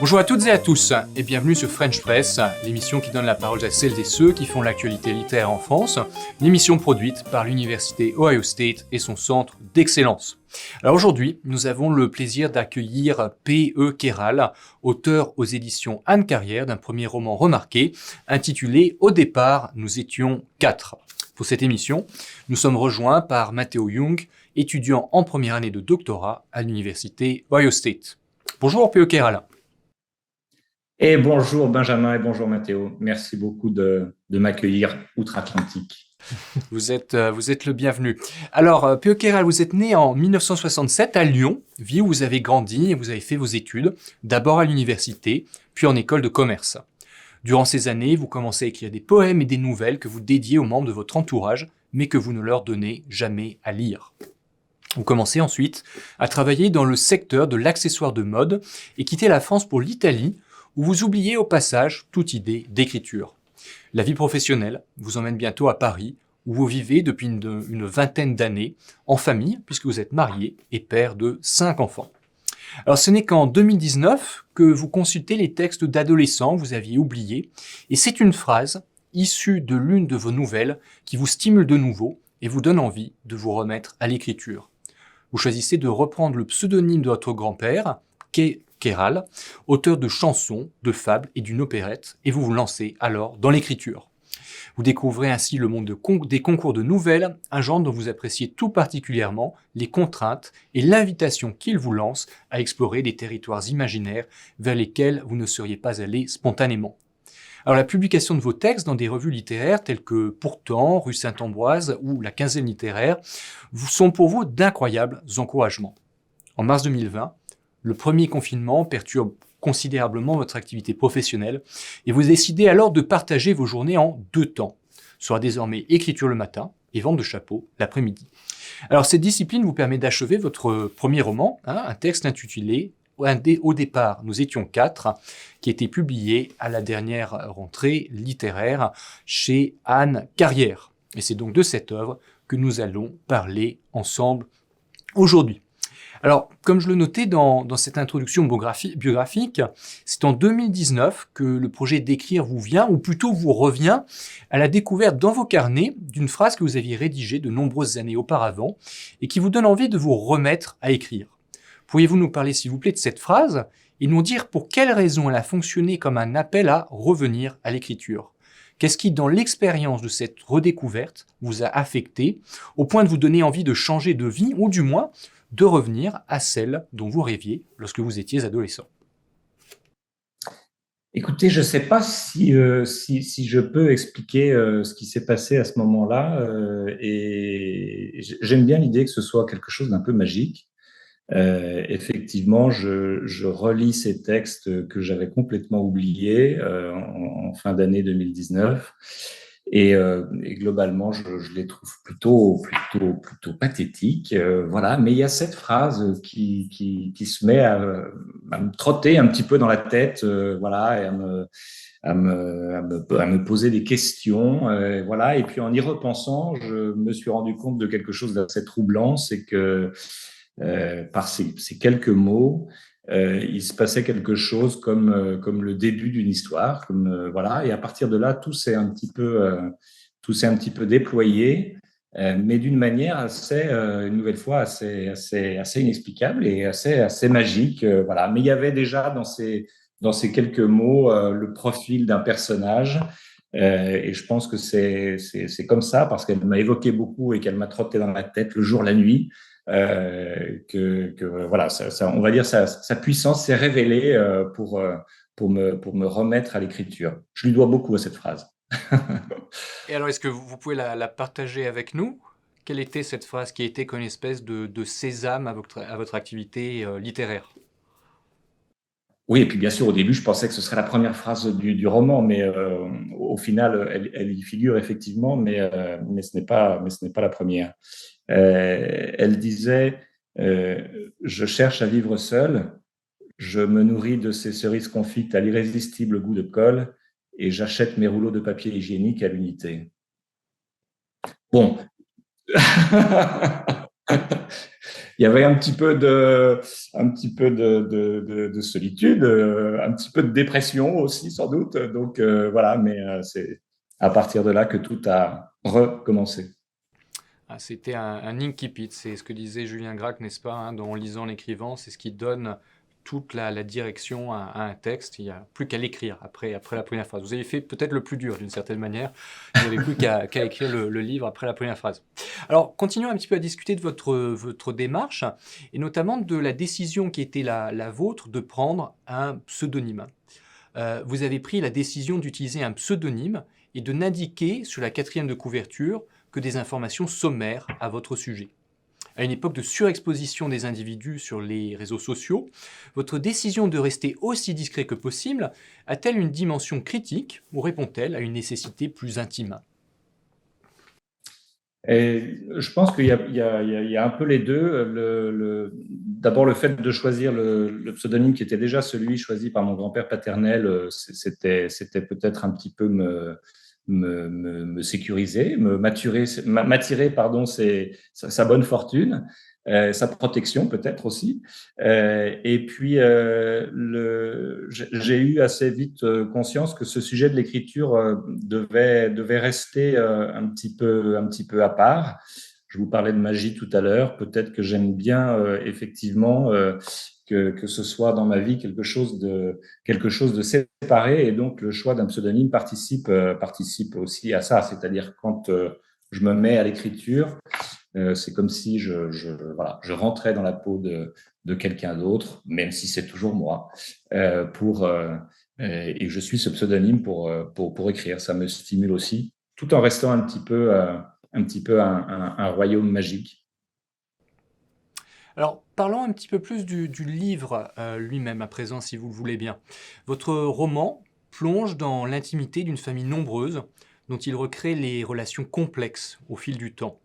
Bonjour à toutes et à tous et bienvenue sur French Press, l'émission qui donne la parole à celles et ceux qui font l'actualité littéraire en France, l'émission produite par l'Université Ohio State et son centre d'excellence. Alors aujourd'hui, nous avons le plaisir d'accueillir P.E. Kéral, auteur aux éditions Anne Carrière d'un premier roman remarqué intitulé « Au départ, nous étions 4 ». Pour cette émission, nous sommes rejoints par Matteo Jung, étudiant en première année de doctorat à l'Université Ohio State. Bonjour P.E. Kéral. Et bonjour Benjamin et bonjour Mathéo. Merci beaucoup de m'accueillir outre-Atlantique. Vous êtes le bienvenu. Alors, P.E. Kéral, vous êtes né en 1967 à Lyon, ville où vous avez grandi et vous avez fait vos études, d'abord à l'université, puis en école de commerce. Durant ces années, vous commencez à écrire des poèmes et des nouvelles que vous dédiez aux membres de votre entourage, mais que vous ne leur donnez jamais à lire. Vous commencez ensuite à travailler dans le secteur de l'accessoire de mode et quittez la France pour l'Italie, où vous oubliez au passage toute idée d'écriture. La vie professionnelle vous emmène bientôt à Paris, où vous vivez depuis une vingtaine d'années, en famille, puisque vous êtes marié et père de 5 enfants. Alors ce n'est qu'en 2019 que vous consultez les textes d'adolescents que vous aviez oubliés, et c'est une phrase issue de l'une de vos nouvelles qui vous stimule de nouveau et vous donne envie de vous remettre à l'écriture. Vous choisissez de reprendre le pseudonyme de votre grand-père, Kéral, auteur de chansons, de fables et d'une opérette, et vous vous lancez alors dans l'écriture. Vous découvrez ainsi le monde des concours de nouvelles, un genre dont vous appréciez tout particulièrement les contraintes et l'invitation qu'il vous lance à explorer des territoires imaginaires vers lesquels vous ne seriez pas allé spontanément. Alors la publication de vos textes dans des revues littéraires telles que Pourtant, Rue Saint-Ambroise ou La Quinzaine littéraire sont pour vous d'incroyables encouragements. En mars 2020, le premier confinement perturbe considérablement votre activité professionnelle et vous décidez alors de partager vos journées en 2 temps, soit désormais écriture le matin et vente de chapeaux l'après-midi. Alors cette discipline vous permet d'achever votre premier roman, un texte intitulé « Au départ, nous étions 4 », qui a été publié à la dernière rentrée littéraire chez Anne Carrière. Et c'est donc de cette œuvre que nous allons parler ensemble aujourd'hui. Alors, comme je le notais dans cette introduction biographique, c'est en 2019 que le projet d'écrire vous vient, ou plutôt vous revient, à la découverte dans vos carnets d'une phrase que vous aviez rédigée de nombreuses années auparavant et qui vous donne envie de vous remettre à écrire. Pourriez-vous nous parler, s'il vous plaît, de cette phrase et nous dire pour quelles raisons elle a fonctionné comme un appel à revenir à l'écriture ? Qu'est-ce qui, dans l'expérience de cette redécouverte, vous a affecté au point de vous donner envie de changer de vie ou du moins de revenir à celle dont vous rêviez lorsque vous étiez adolescent? Écoutez, je ne sais pas si je peux expliquer ce qui s'est passé à ce moment-là, et j'aime bien l'idée que ce soit quelque chose d'un peu magique. Effectivement, je relis ces textes que j'avais complètement oubliés en fin d'année 2019 et globalement, je les trouve plutôt pathétiques. Voilà, mais il y a cette phrase qui se met à me trotter un petit peu dans la tête, voilà, et à me poser des questions, voilà. Et puis en y repensant, je me suis rendu compte de quelque chose d'assez troublant, c'est que par ces quelques mots, il se passait quelque chose comme le début d'une histoire, voilà. Et à partir de là, tout s'est un petit peu déployé, mais d'une manière une nouvelle fois, assez inexplicable et assez magique, voilà. Mais il y avait déjà dans ces quelques mots le profil d'un personnage. Et je pense que c'est comme ça, parce qu'elle m'a évoqué beaucoup et qu'elle m'a trotté dans la tête le jour, la nuit, voilà, on va dire sa puissance s'est révélée pour me remettre à l'écriture. Je lui dois beaucoup à cette phrase. Et alors, est-ce que vous pouvez la partager avec nous? Quelle était cette phrase qui a été comme une espèce de sésame à votre activité littéraire? Oui, et puis bien sûr, au début, je pensais que ce serait la première phrase du roman, mais au final, elle y figure effectivement, mais ce n'est pas la première. Elle disait je cherche à vivre seul, je me nourris de ces cerises confites à l'irrésistible goût de colle et j'achète mes rouleaux de papier hygiénique à l'unité. Bon. Il y avait un petit peu de solitude, un petit peu de dépression aussi, sans doute. Donc, voilà, mais c'est à partir de là que tout a recommencé. Ah, c'était un incipit, c'est ce que disait Julien Gracq, n'est-ce pas, hein, En lisant l'écrivant, c'est ce qui donne toute la direction à un texte. Il n'y a plus qu'à l'écrire après la première phrase. Vous avez fait peut-être le plus dur d'une certaine manière. Il n'y avait plus qu'à écrire le livre après la première phrase. Alors, continuons un petit peu à discuter de votre démarche et notamment de la décision qui était la vôtre de prendre un pseudonyme. Vous avez pris la décision d'utiliser un pseudonyme et de n'indiquer sur la quatrième de couverture que des informations sommaires à votre sujet. À une époque de surexposition des individus sur les réseaux sociaux, votre décision de rester aussi discret que possible a-t-elle une dimension critique ou répond-elle à une nécessité plus intime? Et je pense qu'il y a un peu les deux. D'abord, le fait de choisir le pseudonyme qui était déjà celui choisi par mon grand-père paternel, c'était peut-être un petit peu me sécuriser, m'attirer, pardon, sa bonne fortune, sa protection peut-être aussi. Et puis, j'ai eu assez vite conscience que ce sujet de l'écriture devait rester un petit peu à part. Je vous parlais de magie tout à l'heure. Peut-être que j'aime bien effectivement que ce soit dans ma vie quelque chose de séparé. Et donc, le choix d'un pseudonyme participe aussi à ça. C'est-à-dire quand je me mets à l'écriture, c'est comme si voilà, je rentrais dans la peau de quelqu'un d'autre, même si c'est toujours moi, et je suis ce pseudonyme pour écrire. Ça me stimule aussi, tout en restant un petit peu un royaume magique. Alors, parlons un petit peu plus du livre lui-même à présent, si vous le voulez bien. Votre roman plonge dans l'intimité d'une famille nombreuse dont il recrée les relations complexes au fil du temps.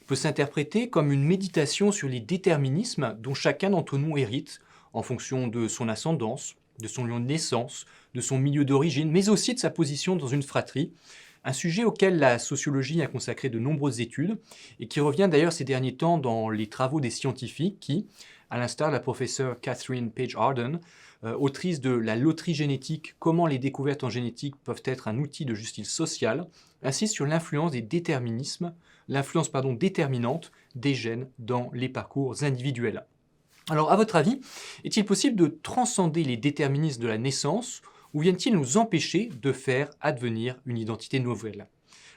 Il peut s'interpréter comme une méditation sur les déterminismes dont chacun d'entre nous hérite en fonction de son ascendance, de son lieu de naissance, de son milieu d'origine, mais aussi de sa position dans une fratrie, un sujet auquel la sociologie a consacré de nombreuses études et qui revient d'ailleurs ces derniers temps dans les travaux des scientifiques qui, à l'instar de la professeure Catherine Page Arden, autrice de La loterie génétique, comment les découvertes en génétique peuvent être un outil de justice sociale, insiste sur l'influence des déterminismes, déterminante des gènes dans les parcours individuels. Alors, à votre avis, est-il possible de transcender les déterminismes de la naissance ou viennent-ils nous empêcher de faire advenir une identité nouvelle?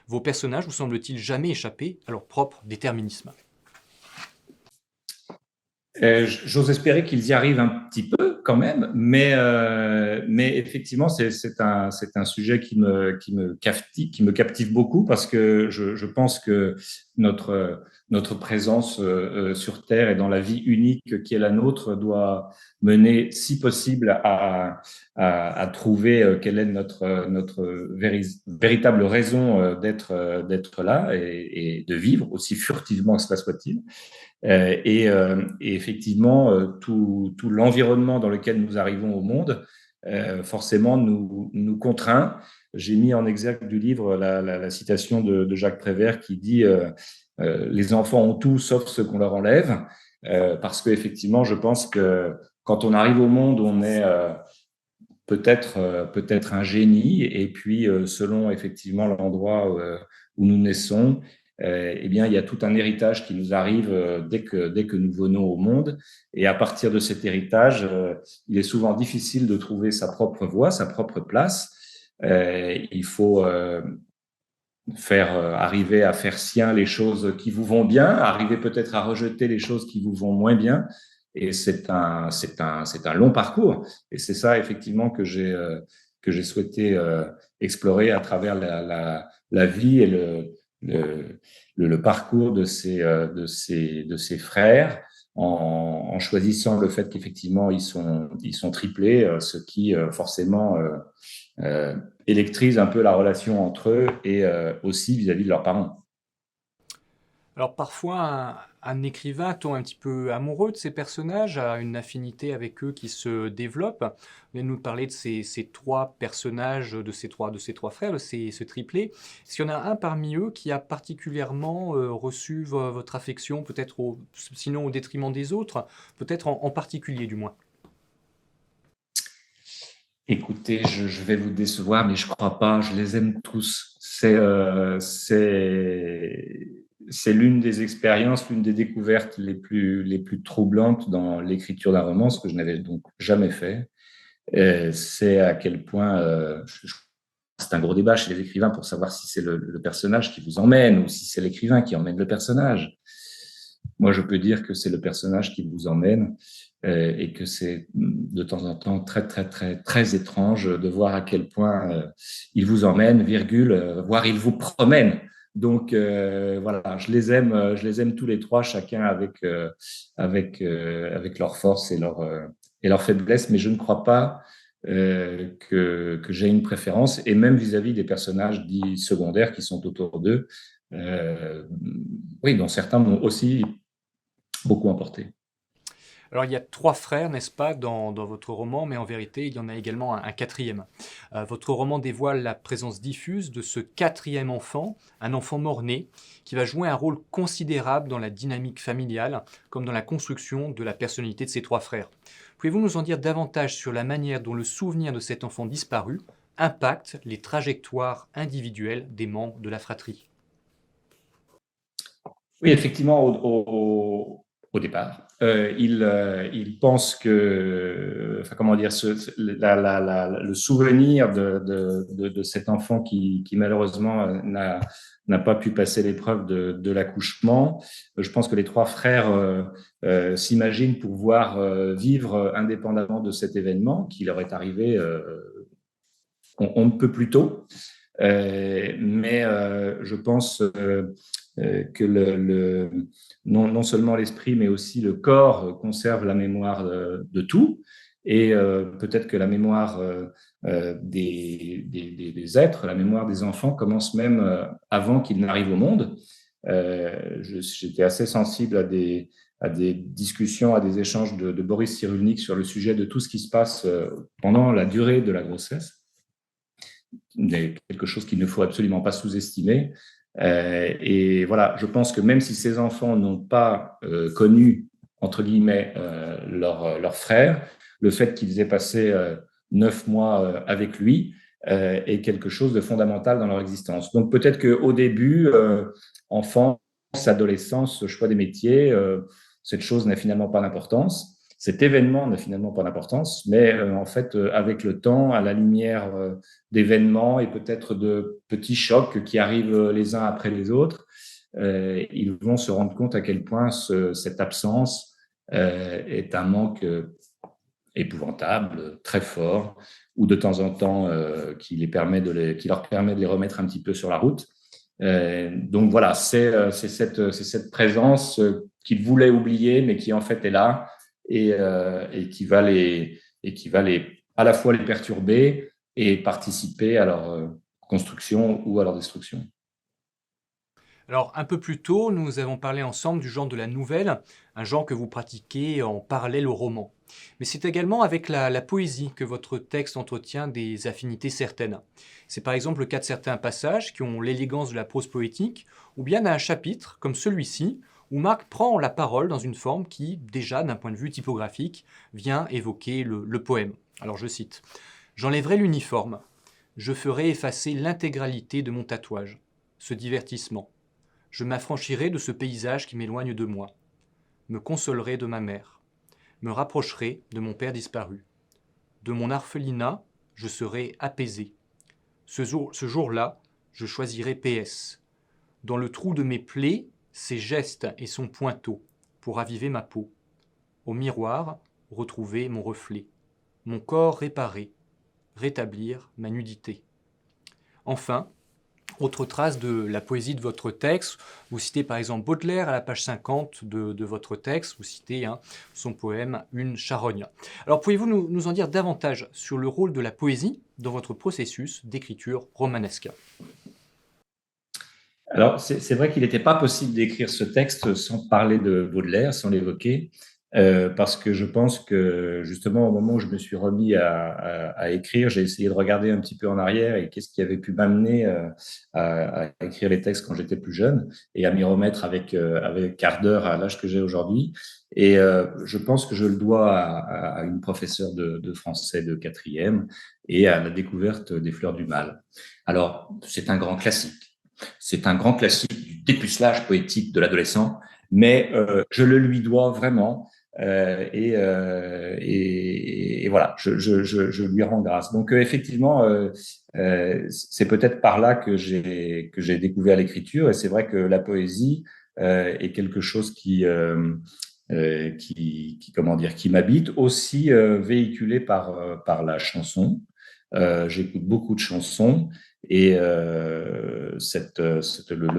Vos personnages vous semblent-ils jamais échapper à leur propre déterminisme? J'ose espérer qu'ils y arrivent un petit peu quand même, mais effectivement, c'est un sujet qui me captive beaucoup parce que je pense que notre présence sur Terre et dans la vie unique qui est la nôtre doit mener, si possible, à trouver quelle est notre véritable raison d'être là et de vivre, aussi furtivement que cela soit-il. Et effectivement, tout l'environnement dans lequel nous arrivons au monde, forcément, nous contraint. J'ai mis en exergue du livre la citation de Jacques Prévert qui dit les enfants ont tout sauf ce qu'on leur enlève, parce qu'effectivement, je pense que quand on arrive au monde, on est peut-être un génie, et puis selon effectivement l'endroit où nous naissons, eh bien, il y a tout un héritage qui nous arrive dès que nous venons au monde. Et à partir de cet héritage, il est souvent difficile de trouver sa propre voie, sa propre place. Il faut arriver à faire sien les choses qui vous vont bien, arriver peut-être à rejeter les choses qui vous vont moins bien. Et c'est un long parcours. Et c'est ça, effectivement, que j'ai souhaité explorer à travers la vie et le parcours de ces frères, en choisissant le fait qu'effectivement, ils sont triplés, ce qui, forcément, électrise un peu la relation entre eux et aussi vis-à-vis de leurs parents. Alors parfois, un écrivain tombe un petit peu amoureux de ses personnages, a une affinité avec eux qui se développe. Vous venez de nous parler de ces trois personnages, de ces trois frères, ce triplé. Est-ce qu'il y en a un parmi eux qui a particulièrement reçu votre affection, peut-être sinon au détriment des autres, peut-être en particulier du moins? Écoutez, je vais vous décevoir, mais je crois pas. Je les aime tous. C'est l'une des expériences, l'une des découvertes les plus troublantes dans l'écriture d'un roman, ce que je n'avais donc jamais fait. C'est à quel point c'est un gros débat chez les écrivains pour savoir si c'est le personnage qui vous emmène ou si c'est l'écrivain qui emmène le personnage. Moi, je peux dire que c'est le personnage qui vous emmène et que c'est de temps en temps très, très, très, très étrange de voir à quel point il vous emmène, virgule, voire il vous promène. Donc voilà, je les aime tous les trois, chacun avec leurs forces et leurs faiblesses, mais je ne crois pas que j'ai une préférence, et même vis-à-vis des personnages dits secondaires qui sont autour d'eux, euh, oui, dont certains m'ont aussi beaucoup emporté. Alors il y a trois frères, n'est-ce pas, dans votre roman, mais en vérité il y en a également un quatrième. Votre roman dévoile la présence diffuse de ce quatrième enfant, un enfant mort-né, qui va jouer un rôle considérable dans la dynamique familiale, comme dans la construction de la personnalité de ses trois frères. Pouvez-vous nous en dire davantage sur la manière dont le souvenir de cet enfant disparu impacte les trajectoires individuelles des membres de la fratrie? Oui, effectivement, au départ, il pense que, enfin, comment dire, le souvenir de cet enfant qui malheureusement n'a pas pu passer l'épreuve de l'accouchement. Je pense que les trois frères s'imaginent pouvoir vivre indépendamment de cet événement qui leur est arrivé on ne peut plus tôt. Mais je pense que non seulement l'esprit, mais aussi le corps conserve la mémoire de tout. Et peut-être que la mémoire des êtres, la mémoire des enfants commence même avant qu'ils n'arrivent au monde. J'étais assez sensible à des discussions, à des échanges de Boris Cyrulnik sur le sujet de tout ce qui se passe pendant la durée de la grossesse, quelque chose qu'il ne faut absolument pas sous-estimer. Et voilà, je pense que même si ces enfants n'ont pas connu, entre guillemets, leur frère, le fait qu'ils aient passé 9 mois avec lui est quelque chose de fondamental dans leur existence. Donc peut-être qu'au début, enfance, adolescence, choix des métiers, cette chose n'a finalement pas d'importance. Cet événement n'a finalement pas d'importance, mais en fait, avec le temps, à la lumière d'événements et peut-être de petits chocs qui arrivent les uns après les autres, ils vont se rendre compte à quel point cette absence est un manque épouvantable, très fort, ou de temps en temps qui leur permet de les remettre un petit peu sur la route. Donc voilà, c'est cette présence qu'ils voulaient oublier, mais qui en fait est là et qui va à la fois les perturber et participer à leur construction ou à leur destruction. Alors, un peu plus tôt, nous avons parlé ensemble du genre de la nouvelle, un genre que vous pratiquez en parallèle au roman. Mais c'est également avec la poésie que votre texte entretient des affinités certaines. C'est par exemple le cas de certains passages qui ont l'élégance de la prose poétique, ou bien d'un chapitre, comme celui-ci, où Marc prend la parole dans une forme qui, déjà d'un point de vue typographique, vient évoquer le poème. Alors je cite: J'enlèverai l'uniforme, je ferai effacer l'intégralité de mon tatouage, ce divertissement. Je m'affranchirai de ce paysage qui m'éloigne de moi, me consolerai de ma mère, me rapprocherai de mon père disparu. De mon orphelinat, je serai apaisé. Ce jour-là, je choisirai PS. Dans le trou de mes plaies, ses gestes et son pointeau, pour raviver ma peau. Au miroir, retrouver mon reflet. Mon corps réparé, rétablir ma nudité. Enfin, autre trace de la poésie de votre texte, vous citez par exemple Baudelaire à la page 50 de votre texte, vous citez son poème Une charogne. Alors pouvez-vous nous en dire davantage sur le rôle de la poésie dans votre processus d'écriture romanesque? Alors, c'est vrai qu'il n'était pas possible d'écrire ce texte sans parler de Baudelaire, sans l'évoquer, parce que je pense que justement au moment où je me suis remis à écrire, j'ai essayé de regarder un petit peu en arrière et qu'est-ce qui avait pu m'amener à écrire les textes quand j'étais plus jeune et à m'y remettre avec ardeur à l'âge que j'ai aujourd'hui. Et je pense que je le dois à une professeure de français de quatrième et à la découverte des fleurs du mal. Alors, c'est un grand classique. C'est un grand classique du dépucelage poétique de l'adolescent, mais je le lui dois vraiment. Et voilà, je lui rends grâce. Donc effectivement, c'est peut-être par là que j'ai découvert l'écriture. Et c'est vrai que la poésie est quelque chose qui comment dire, qui m'habite, aussi véhiculé par la chanson. J'écoute beaucoup de chansons et le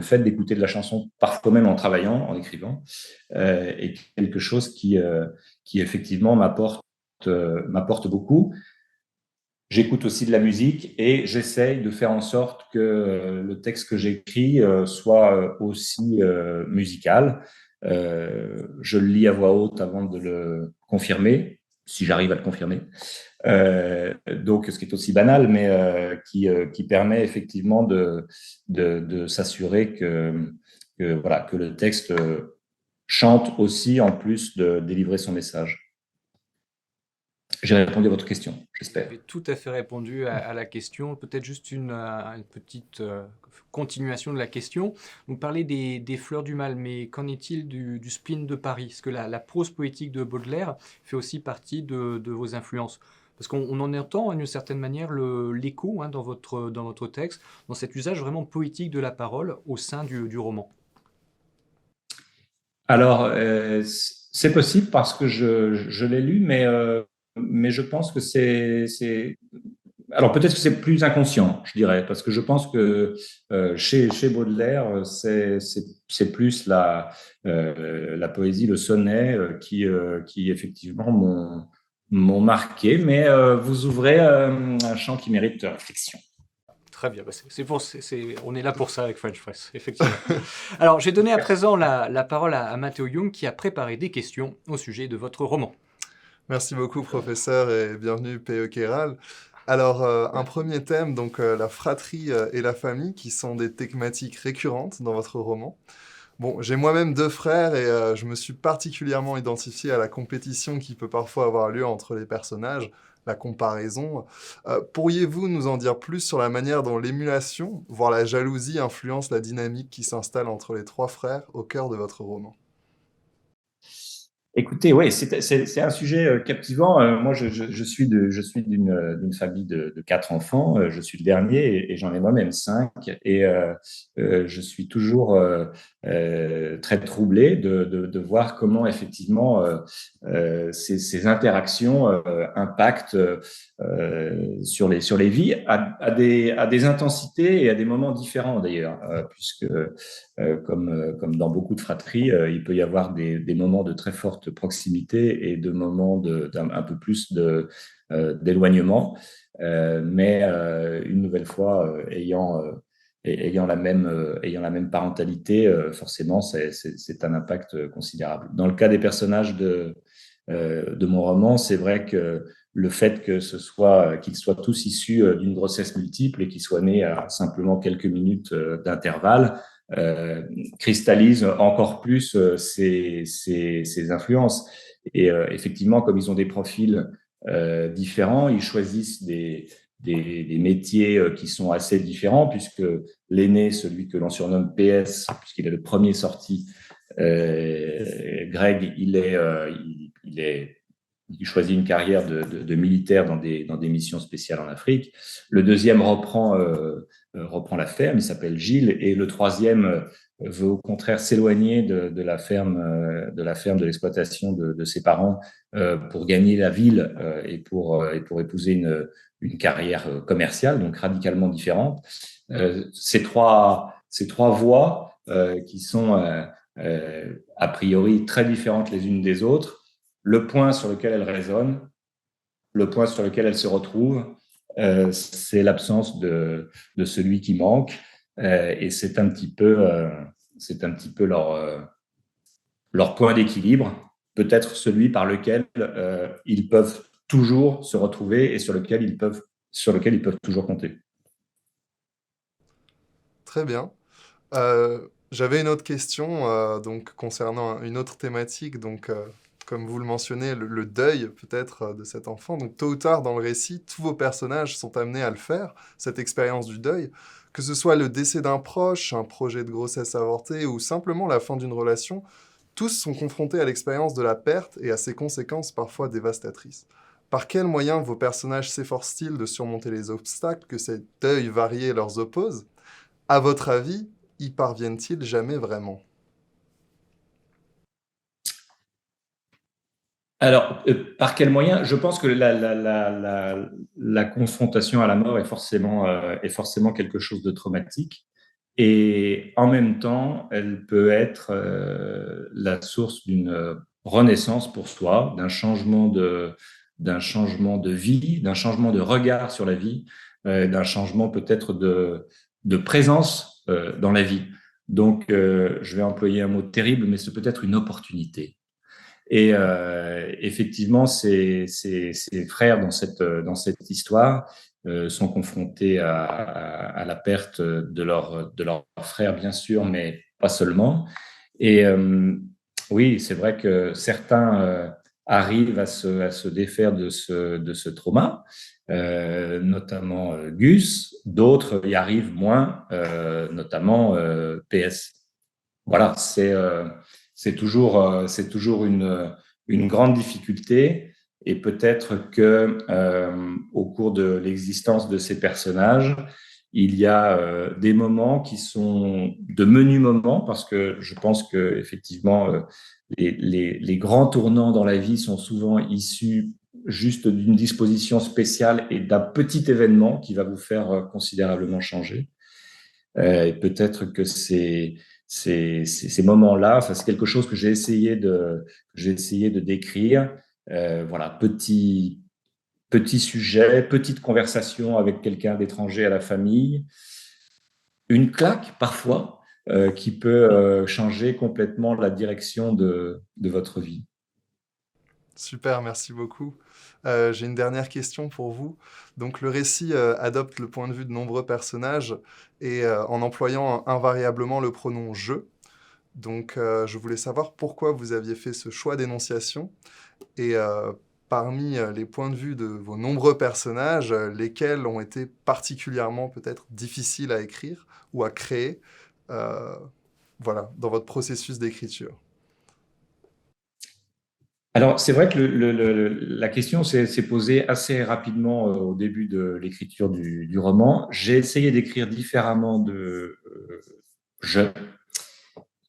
fait d'écouter de la chanson, parfois même en travaillant, en écrivant, est quelque chose qui effectivement m'apporte beaucoup. J'écoute aussi de la musique et j'essaye de faire en sorte que le texte que j'écris soit aussi musical. Je le lis à voix haute avant de le confirmer, si j'arrive à le confirmer. Donc, ce qui est aussi banal, mais qui permet effectivement de s'assurer voilà, que le texte chante aussi en plus de délivrer son message. J'ai répondu à votre question, Vous j'espère. avez tout à fait répondu à la question. Peut-être juste une petite continuation de la question. Vous parlez des fleurs du mal, mais qu'en est-il du spleen de Paris? Est-ce que la prose poétique de Baudelaire fait aussi partie de vos influences? Parce qu'on en entend d'une certaine manière l'écho dans votre texte, dans cet usage vraiment poétique de la parole au sein du roman. Alors, c'est possible parce que je l'ai lu, mais je pense que alors peut-être que c'est plus inconscient, je dirais, parce que je pense que chez Baudelaire, c'est plus la poésie, le sonnet qui effectivement m'ont marqué, mais vous ouvrez un champ qui mérite réflexion. Très bien, bah, on est là pour ça avec French Press, effectivement. Alors, j'ai donné à présent la parole à Matteo Young qui a préparé des questions au sujet de votre roman. Merci beaucoup, professeur, et bienvenue, P.E. Kéral. Alors, un premier thème, donc la fratrie et la famille, qui sont des thématiques récurrentes dans votre roman. Bon, j'ai moi-même deux frères et je me suis particulièrement identifié à la compétition qui peut parfois avoir lieu entre les personnages, la comparaison. Pourriez-vous nous en dire plus sur la manière dont l'émulation, voire la jalousie, influence la dynamique qui s'installe entre les trois frères au cœur de votre roman? Écoutez, oui, c'est un sujet captivant. Moi, je suis d'une famille de quatre enfants. Je suis le dernier et j'en ai moi-même cinq. Et je suis toujours très troublé de voir comment effectivement ces interactions impactent sur les vies à des intensités et à des moments différents d'ailleurs, puisque comme dans beaucoup de fratries, il peut y avoir des moments de très forte proximité et de moments un peu plus d'éloignement. Mais une nouvelle fois, ayant la même parentalité, forcément, c'est un impact considérable. Dans le cas des personnages de mon roman, c'est vrai que le fait qu'ils soient tous issus d'une grossesse multiple et qu'ils soient nés à simplement quelques minutes d'intervalle, cristallise encore plus ces influences. Et effectivement, comme ils ont des profils différents, ils choisissent des métiers qui sont assez différents, puisque l'aîné, celui que l'on surnomme PS, puisqu'il est le premier sorti, Greg, il choisit une carrière de militaire dans des missions spéciales en Afrique. Le deuxième reprend la ferme, il s'appelle Gilles, et le troisième veut au contraire s'éloigner de la ferme, de l'exploitation de ses parents pour gagner la ville et pour épouser une carrière commerciale, donc radicalement différente. Ces trois voies qui sont a priori très différentes les unes des autres, le point sur lequel elles résonnent, le point sur lequel elles se retrouvent, c'est l'absence de celui qui manque. Et c'est un petit peu leur point d'équilibre, peut-être celui par lequel ils peuvent toujours se retrouver et sur lequel ils peuvent toujours compter. Très bien. J'avais une autre question donc concernant une autre thématique. Donc, comme vous le mentionnez, le deuil peut-être de cet enfant. Donc, tôt ou tard dans le récit, tous vos personnages sont amenés à le faire, cette expérience du deuil, que ce soit le décès d'un proche, un projet de grossesse avorté ou simplement la fin d'une relation. Tous sont confrontés à l'expérience de la perte et à ses conséquences parfois dévastatrices. Par quels moyens vos personnages s'efforcent-ils de surmonter les obstacles que ces deuils variés leur opposent? À votre avis, y parviennent-ils jamais vraiment? Alors, par quel moyen? Je pense que la confrontation à la mort est forcément quelque chose de traumatique. Et en même temps, elle peut être la source d'une renaissance pour soi, d'un changement de vie, d'un changement de regard sur la vie, d'un changement peut-être de présence dans la vie. Donc, je vais employer un mot terrible, mais c'est peut-être une opportunité. Et effectivement, ces frères dans cette histoire sont confrontés à la perte de leur frère, bien sûr, mais pas seulement. Et oui, c'est vrai que certains arrivent à se défaire de ce trauma, notamment Gus, d'autres y arrivent moins, notamment PS. Voilà, c'est toujours une grande difficulté et peut-être que au cours de l'existence de ces personnages, il y a des moments qui sont de menus moments parce que je pense que effectivement les grands tournants dans la vie sont souvent issus juste d'une disposition spéciale et d'un petit événement qui va vous faire considérablement changer. Et peut-être que ces moments-là, enfin, c'est quelque chose que j'ai essayé de décrire. Voilà, petit sujet, petite conversation avec quelqu'un d'étranger à la famille, une claque parfois qui peut changer complètement la direction de votre vie. Super, merci beaucoup. J'ai une dernière question pour vous. Donc, le récit adopte le point de vue de nombreux personnages et en employant invariablement le pronom je. Donc, je voulais savoir pourquoi vous aviez fait ce choix d'énonciation et parmi les points de vue de vos nombreux personnages, lesquels ont été particulièrement peut-être difficiles à écrire ou à créer, euh, voilà, dans votre processus d'écriture. Alors, c'est vrai que la question s'est posée assez rapidement au début de l'écriture du roman. J'ai essayé d'écrire différemment de je,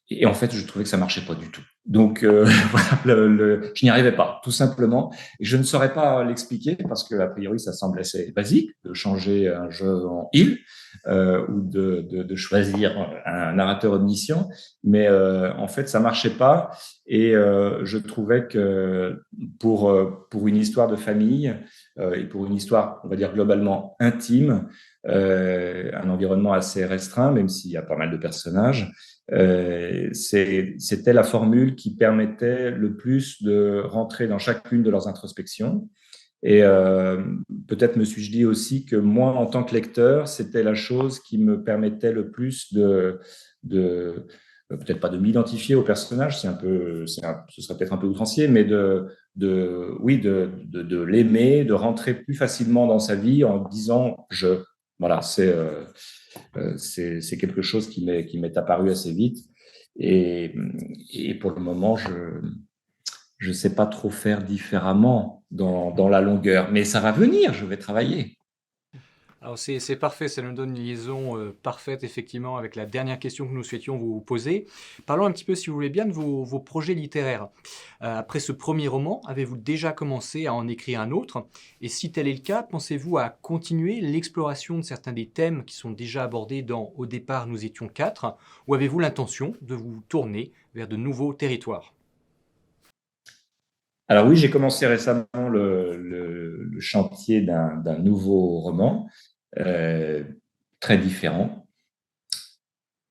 et en fait, je trouvais que ça marchait pas du tout. Donc, voilà, je n'y arrivais pas, tout simplement. Et je ne saurais pas l'expliquer parce que, a priori, ça semble assez basique de changer un jeu en il ou de choisir un narrateur omniscient. Mais en fait, ça marchait pas. Et je trouvais que pour une histoire de famille et pour une histoire, on va dire, globalement intime, un environnement assez restreint, même s'il y a pas mal de personnages, c'était la formule qui permettait le plus de rentrer dans chacune de leurs introspections. Et peut-être me suis-je dit aussi que moi, en tant que lecteur, c'était la chose qui me permettait le plus de peut-être pas de m'identifier au personnage, ce serait peut-être un peu outrancier, mais oui, de l'aimer, de rentrer plus facilement dans sa vie en disant je. Voilà, c'est quelque chose qui m'est apparu assez vite. Et, et pour le moment, je sais pas trop faire différemment dans la longueur. Mais ça va venir, je vais travailler. Alors c'est parfait, ça nous donne une liaison parfaite effectivement avec la dernière question que nous souhaitions vous poser. Parlons un petit peu, si vous voulez bien, de vos projets littéraires. Après ce premier roman, avez-vous déjà commencé à en écrire un autre? Et si tel est le cas, pensez-vous à continuer l'exploration de certains des thèmes qui sont déjà abordés dans Au départ, nous étions quatre, ou avez-vous l'intention de vous tourner vers de nouveaux territoires? Alors oui, j'ai commencé récemment le chantier d'un nouveau roman, euh, très différent.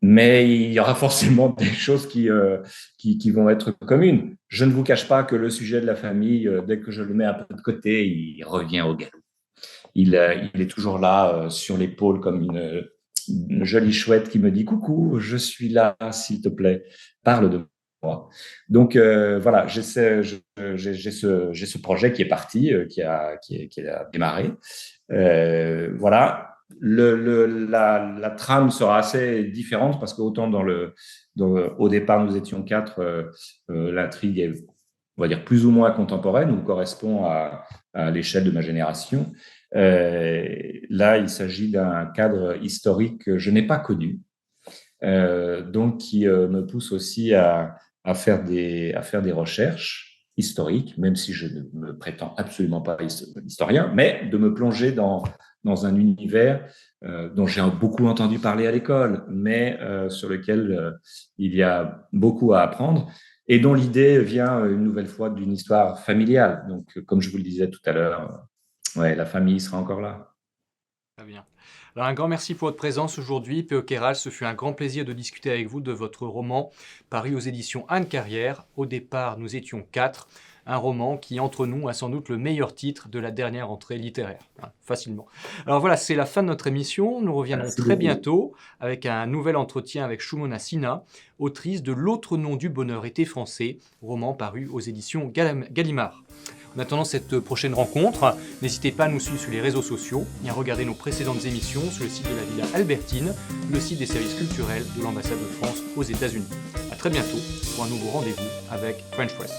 mais il y aura forcément des choses qui vont être communes. Je ne vous cache pas que le sujet de la famille, dès que je le mets un peu de côté, il revient au galop. Il est toujours là sur l'épaule comme une jolie chouette qui me dit « Coucou, je suis là, s'il te plaît, parle de moi ». Donc voilà, j'ai ce projet qui est parti, qui a démarré. Voilà. La trame sera assez différente parce qu'autant au départ, nous étions 4, l'intrigue est, on va dire, plus ou moins contemporaine ou correspond à l'échelle de ma génération. Là, il s'agit d'un cadre historique que je n'ai pas connu, donc qui me pousse aussi à faire des recherches historiques, même si je ne me prétends absolument pas historien, mais de me plonger dans un univers dont j'ai beaucoup entendu parler à l'école, mais sur lequel il y a beaucoup à apprendre et dont l'idée vient une nouvelle fois d'une histoire familiale. Donc, comme je vous le disais tout à l'heure, ouais, la famille sera encore là. Très bien. Alors, un grand merci pour votre présence aujourd'hui, P.O. Kéral. Ce fut un grand plaisir de discuter avec vous de votre roman paru aux éditions Anne Carrière. Au départ, nous étions 4. Un roman qui, entre nous, a sans doute le meilleur titre de la dernière entrée littéraire. Facilement. Alors voilà, c'est la fin de notre émission. Nous reviendrons très bientôt avec un nouvel entretien avec Shumona Sina, autrice de L'autre nom du bonheur était français, roman paru aux éditions Gallimard. En attendant cette prochaine rencontre, n'hésitez pas à nous suivre sur les réseaux sociaux et à regarder nos précédentes émissions sur le site de la Villa Albertine, le site des services culturels de l'ambassade de France aux États-Unis. À très bientôt pour un nouveau rendez-vous avec French Press.